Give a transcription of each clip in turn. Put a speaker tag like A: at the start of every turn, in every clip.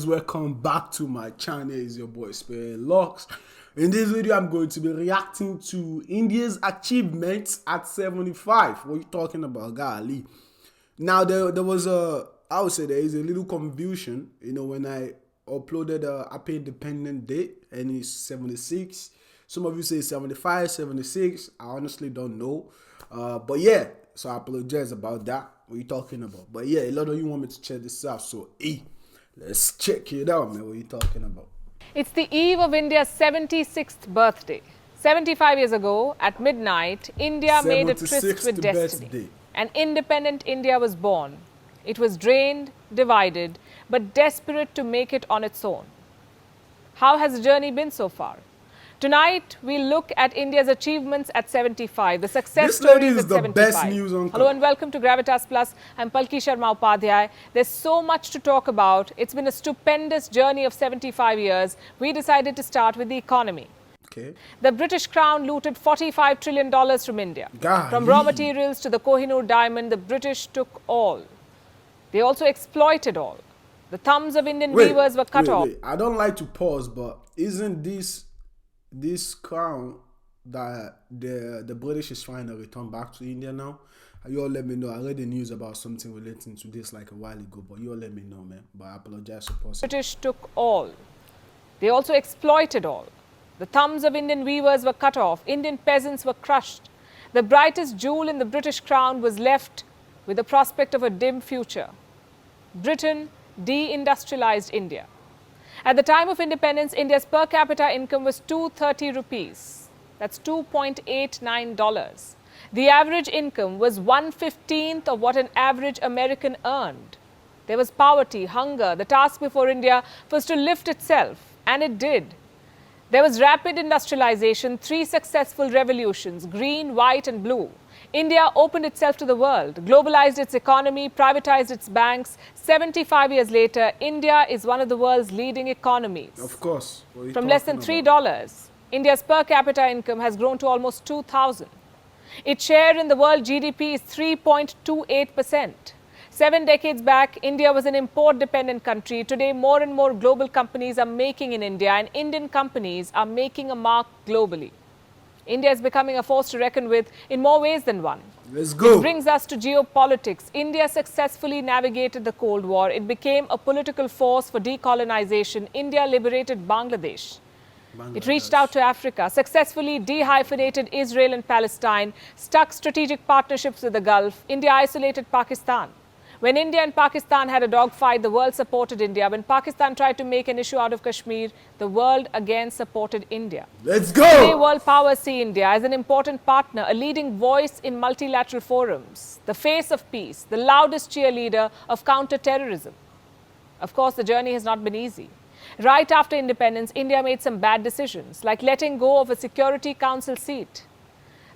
A: welcome back to my channel. It's your boy Spirit Locks. In this video, I'm going to be reacting to India's achievements at 75. What are you talking about, golly? Now, there was I would say there is a little confusion, when I uploaded a Happy Independence Day, and it's 76. Some of you say 75, 76. I honestly don't know. But yeah, so I apologize about that. What are you talking about? But yeah, a lot of you want me to check this out. So, let's check it out, man. What are you talking about?
B: It's the eve of India's 76th birthday. 75 years ago, at midnight, India made a tryst with destiny. An independent India was born. It was drained, divided, but desperate to make it on its own. How has the journey been so far? Tonight, we'll look at India's achievements at 75, the success stories at 75.
A: Best news on
B: Hello and welcome to Gravitas Plus. I'm Palki Sharma Upadhyay. There's so much to talk about. It's been a stupendous journey of 75 years. We decided to start with the economy.
A: Okay.
B: The British Crown looted $45 trillion from India. From raw materials to the Kohinoor diamond, the British took all. They also exploited all. The thumbs of Indian weavers were cut off.
A: I don't like to pause, but isn't this crown that the British is trying to return back to India now? You all let me know. I read the news about something relating to this like a while ago, but you all let me know, man. But I apologize for pausing.
B: The British took all. They also exploited all. The thumbs of Indian weavers were cut off. Indian peasants were crushed. The brightest jewel in the British crown was left with the prospect of a dim future. Britain deindustrialized India. At the time of independence, India's per capita income was 230 rupees. That's $2.89. The average income was 1/15th of what an average American earned. There was poverty, hunger. The task before India was to lift itself, and it did. There was rapid industrialization, 3 successful revolutions, green, white and blue. India opened itself to the world, globalized its economy, privatized its banks. 75 years later, India is one of the world's leading economies.
A: Of course.
B: From less than $3, India's per capita income has grown to almost 2,000. Its share in the world GDP is 3.28%. 7 decades back, India was an import-dependent country. Today, more and more global companies are making in India, and Indian companies are making a mark globally. India is becoming a force to reckon with in more ways than one.
A: Let's go.
B: It brings us to geopolitics. India successfully navigated the Cold War. It became a political force for decolonization. India liberated Bangladesh. It reached out to Africa, successfully dehyphenated Israel and Palestine, stuck strategic partnerships with the Gulf. India isolated Pakistan. When India and Pakistan had a dogfight, the world supported India. When Pakistan tried to make an issue out of Kashmir, the world again supported India.
A: Let's go!
B: Today, world powers see India as an important partner, a leading voice in multilateral forums, the face of peace, the loudest cheerleader of counter-terrorism. Of course, the journey has not been easy. Right after independence, India made some bad decisions, like letting go of a Security Council seat.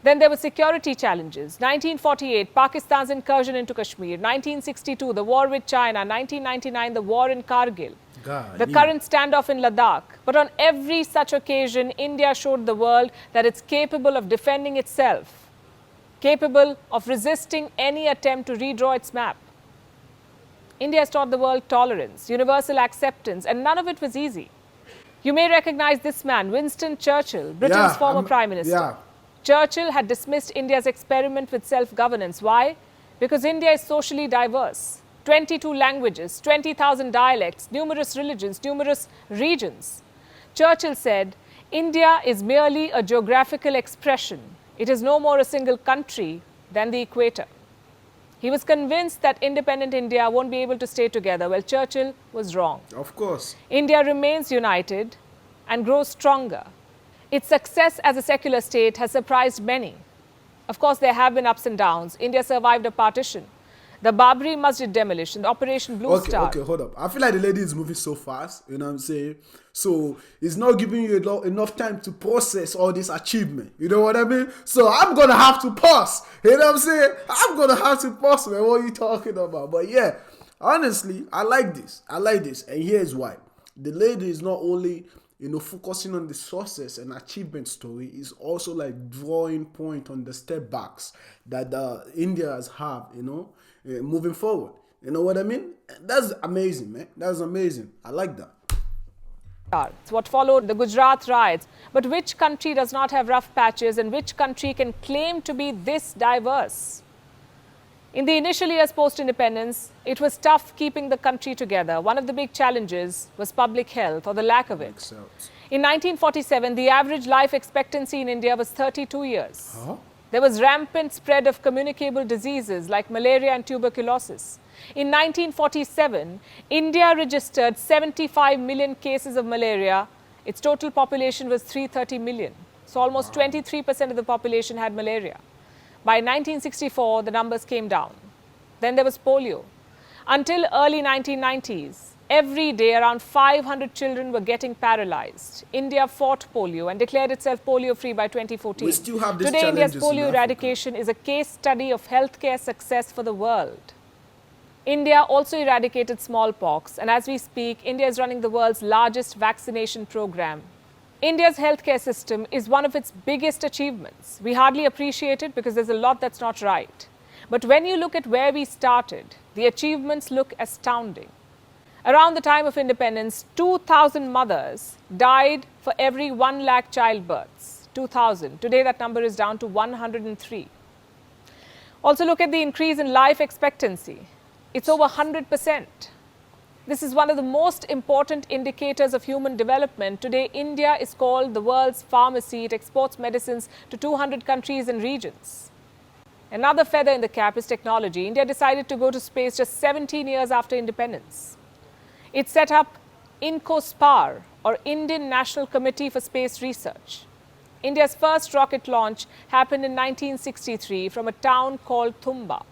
B: Then there were security challenges. 1948, Pakistan's incursion into Kashmir. 1962, the war with China. 1999, the war in Kargil. The current standoff in Ladakh. But on every such occasion, India showed the world that it's capable of defending itself, capable of resisting any attempt to redraw its map. India has taught the world tolerance, universal acceptance, and none of it was easy. You may recognize this man, Winston Churchill, Britain's former Prime Minister. Churchill had dismissed India's experiment with self-governance. Why? Because India is socially diverse. 22 languages, 20,000 dialects, numerous religions, numerous regions. Churchill said, India is merely a geographical expression. It is no more a single country than the equator. He was convinced that independent India won't be able to stay together. Well, Churchill was wrong.
A: Of course.
B: India remains united and grows stronger. Its success as a secular state has surprised many. Of course, there have been ups and downs. India survived a partition, the Babri Masjid demolition, the Operation Blue Star.
A: Okay, hold up. I feel like the lady is moving so fast, you know what I'm saying? So it's not giving you enough time to process all this achievement. You know what I mean? So I'm going to have to pause. You know what I'm saying? I'm going to have to pause, man. What are you talking about? But yeah, honestly, I like this. And here's why. The lady is not only focusing on the success and achievement story, is also like drawing point on the step backs that India has moving forward. You know what I mean? That's amazing, man. That's amazing. I like that.
B: It's what followed the Gujarat riots. But which country does not have rough patches, and which country can claim to be this diverse? In the initial years post-independence, it was tough keeping the country together. One of the big challenges was public health, or the lack of it. In 1947, the average life expectancy in India was 32 years. There was rampant spread of communicable diseases like malaria and tuberculosis. In 1947, India registered 75 million cases of malaria. Its total population was 330 million. So almost 23% of the population had malaria. By 1964, the numbers came down. Then there was polio. Until early 1990s, every day around 500 children were getting paralyzed. India fought polio and declared itself polio-free by 2014.
A: We still have these
B: Today, India's
A: challenges in
B: polio
A: Africa.
B: eradication is a case study of healthcare success for the world. India also eradicated smallpox, and as we speak, India is running the world's largest vaccination program. India's healthcare system is one of its biggest achievements. We hardly appreciate it because there's a lot that's not right. But when you look at where we started, the achievements look astounding. Around the time of independence, 2,000 mothers died for every 1 lakh childbirths. 2,000. Today that number is down to 103. Also look at the increase in life expectancy. It's over 100%. This is one of the most important indicators of human development. Today, India is called the world's pharmacy. It exports medicines to 200 countries and regions. Another feather in the cap is technology. India decided to go to space just 17 years after independence. It set up INCOSPAR, or Indian National Committee for Space Research. India's first rocket launch happened in 1963 from a town called Thumba.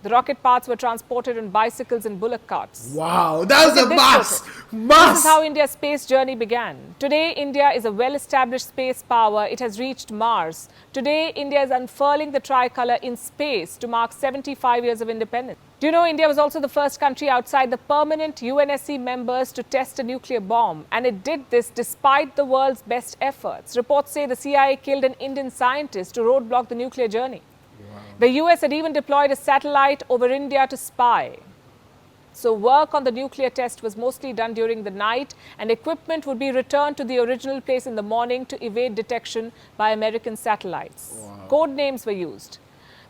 B: The rocket parts were transported on bicycles and bullock carts.
A: Wow, that was a mass!
B: This is how India's space journey began. Today, India is a well-established space power. It has reached Mars. Today, India is unfurling the tricolour in space to mark 75 years of independence. Do you know India was also the first country outside the permanent UNSC members to test a nuclear bomb? And it did this despite the world's best efforts. Reports say the CIA killed an Indian scientist to roadblock the nuclear journey. The US had even deployed a satellite over India to spy. So work on the nuclear test was mostly done during the night, and equipment would be returned to the original place in the morning to evade detection by American satellites. Code names were used.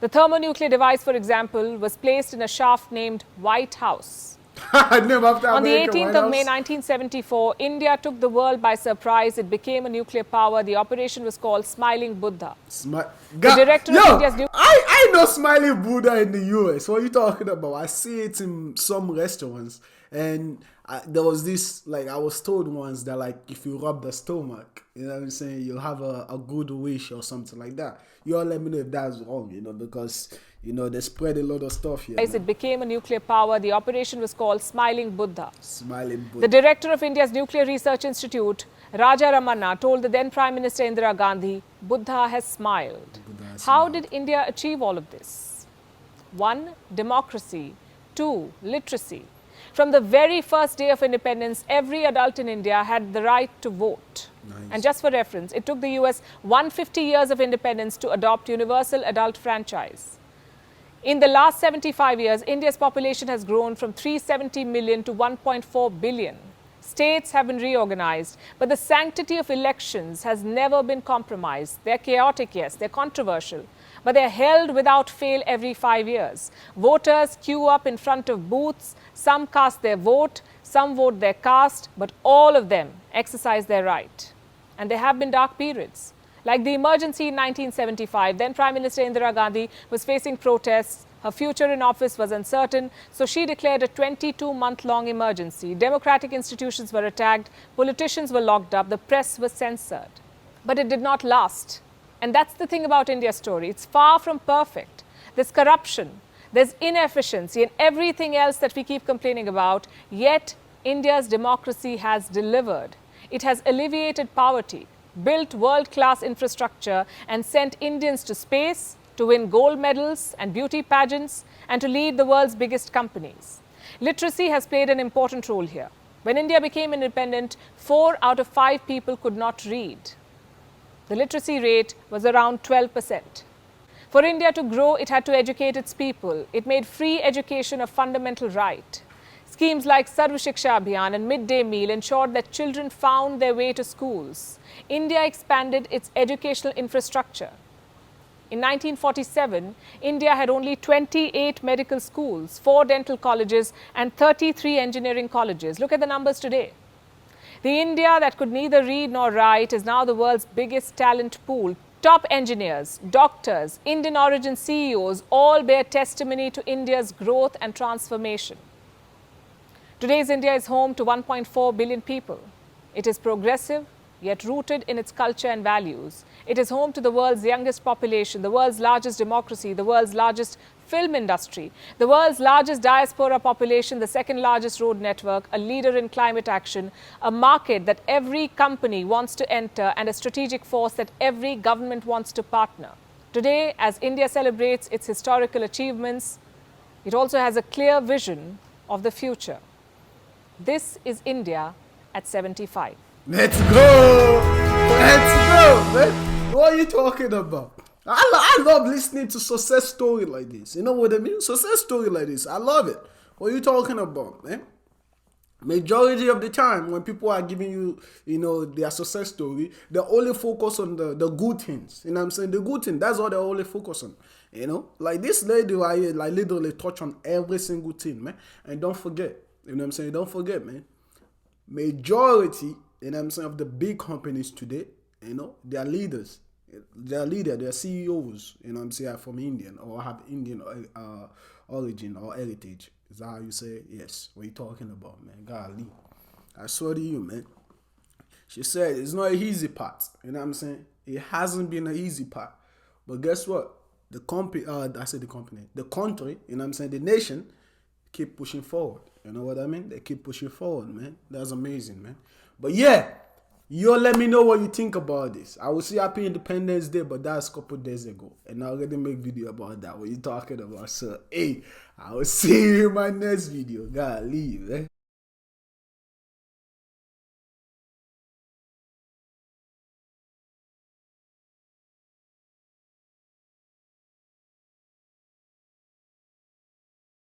B: The thermonuclear device, for example, was placed in a shaft named White House. On the 18th of May 1974, India took the world by surprise. It became a nuclear power. The operation was called Smiling Buddha. The director of India's nuclear...
A: I know Smiling Buddha in the US. What are you talking about? I see it in some restaurants. And there was this, like, I was told once that, like, if you rub the stomach, you know what I'm saying, you'll have a good wish or something like that. You all let me know if that's wrong, you know, because... You know, they spread a lot of stuff here.
B: It became a nuclear power. The operation was called Smiling Buddha.
A: Smiling Buddha.
B: The director of India's Nuclear Research Institute, Raja Ramanna, told the then Prime Minister Indira Gandhi, Buddha has smiled. How did India achieve all of this? 1. Democracy. 2. Literacy. From the very first day of independence, every adult in India had the right to vote. And just for reference, it took the US 150 years of independence to adopt universal adult franchise. In the last 75 years, India's population has grown from 370 million to 1.4 billion. States have been reorganized, but the sanctity of elections has never been compromised. They're chaotic, yes, they're controversial, but they're held without fail every 5 years. Voters queue up in front of booths, some cast their vote, some vote their caste, but all of them exercise their right. And there have been dark periods. Like the emergency in 1975, then Prime Minister Indira Gandhi was facing protests. Her future in office was uncertain, so she declared a 22-month-long emergency. Democratic institutions were attacked, politicians were locked up, the press was censored. But it did not last. And that's the thing about India's story. It's far from perfect. There's corruption, there's inefficiency, and everything else that we keep complaining about. Yet, India's democracy has delivered. It has alleviated poverty, built world-class infrastructure, and sent Indians to space, to win gold medals and beauty pageants, and to lead the world's biggest companies. Literacy has played an important role here. When India became independent, 4 out of 5 people could not read. The literacy rate was around 12%. For India to grow, it had to educate its people. It made free education a fundamental right. Schemes like Sarv Shiksha Abhiyan and midday meal ensured that children found their way to schools. India expanded its educational infrastructure. In 1947, India had only 28 medical schools, 4 dental colleges, and 33 engineering colleges. Look at the numbers today. The India that could neither read nor write is now the world's biggest talent pool. Top engineers, doctors, Indian origin CEOs all bear testimony to India's growth and transformation. Today's India is home to 1.4 billion people. It is progressive, yet rooted in its culture and values. It is home to the world's youngest population, the world's largest democracy, the world's largest film industry, the world's largest diaspora population, the second largest road network, a leader in climate action, a market that every company wants to enter, and a strategic force that every government wants to partner. Today, as India celebrates its historical achievements, it also has a clear vision of the future. This is India at 75.
A: Let's go! Let's go, man! What are you talking about? I love listening to success story like this. You know what I mean? Success story like this. I love it. What are you talking about, man? Majority of the time, when people are giving you, their success story, they only focus on the good things. You know what I'm saying? The good thing, that's all they only focus on. Like this lady right here, like literally touch on every single thing, man. And don't forget, you know what I'm saying? Don't forget, man. Majority, you know what I'm saying, of the big companies today, they are leaders. They're CEOs, you know what I'm saying, from Indian or have Indian origin or heritage. Is that how you say it? Yes. What are you talking about, man? Golly. I swear to you, man. She said it's not an easy part. You know what I'm saying? It hasn't been an easy part. But guess what? The country, the country, you know what I'm saying, the nation, keep pushing forward. You know what I mean? They keep pushing forward, man. That's amazing, man. But yeah, you let me know what you think about this. I will say Happy Independence Day, but that's a couple days ago. And I already make video about that. What you talking about? So, hey, I will see you in my next video. God leave, eh?